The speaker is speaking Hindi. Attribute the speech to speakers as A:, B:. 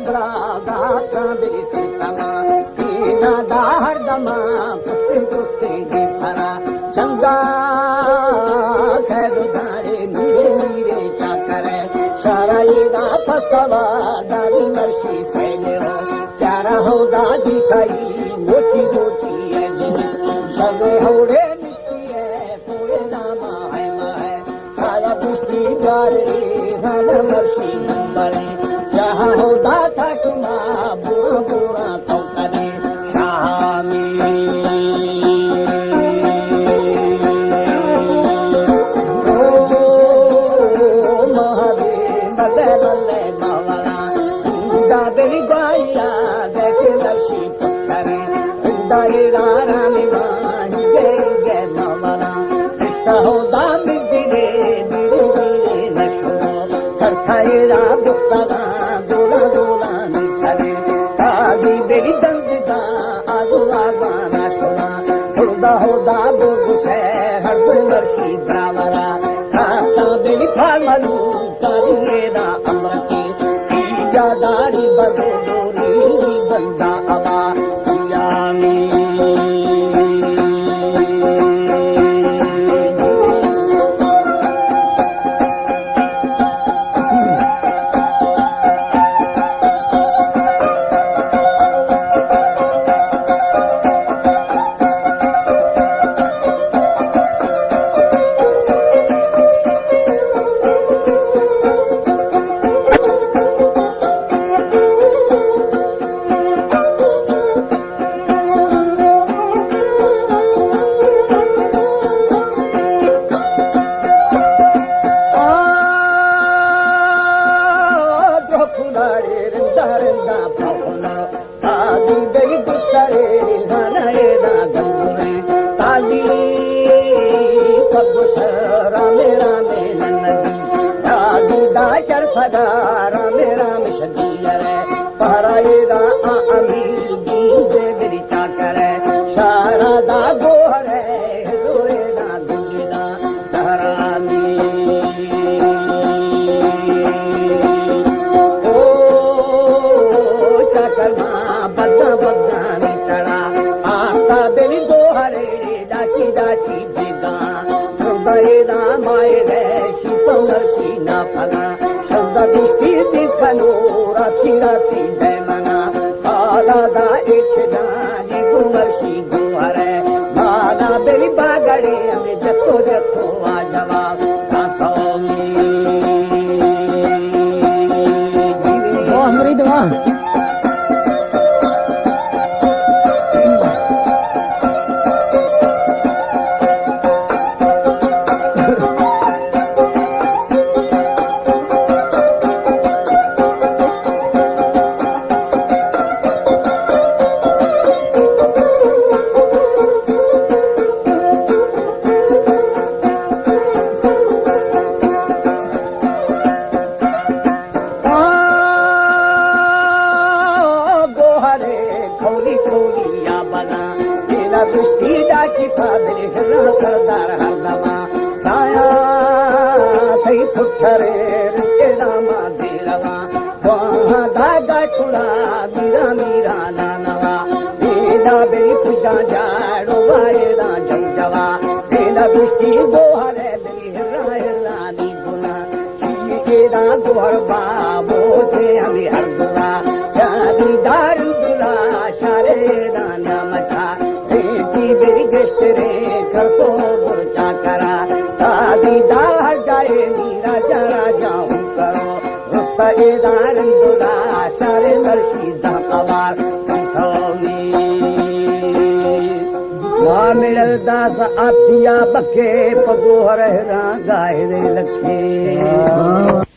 A: बदरा दाता दिल तमा कीना दाहर दमा कुस्ते कुस्ते दे फरा चंगा खैर धारे मीरे मीरे चाकरे सारा ये दा फसवा दारी मर्शी सैले हो चारा हो दादी खाई मोची मोची है जिन सबे होड़े मिष्टी है कोई नामा है सारा पुष्टी गारे हन मर्शी नंबरे जहाँ हो दाता सुमा बुरा बुरा तो करे शामी दाढ़ी बदोरी बंदा अवा दास आथिया बखे पगोहर गाए लखे।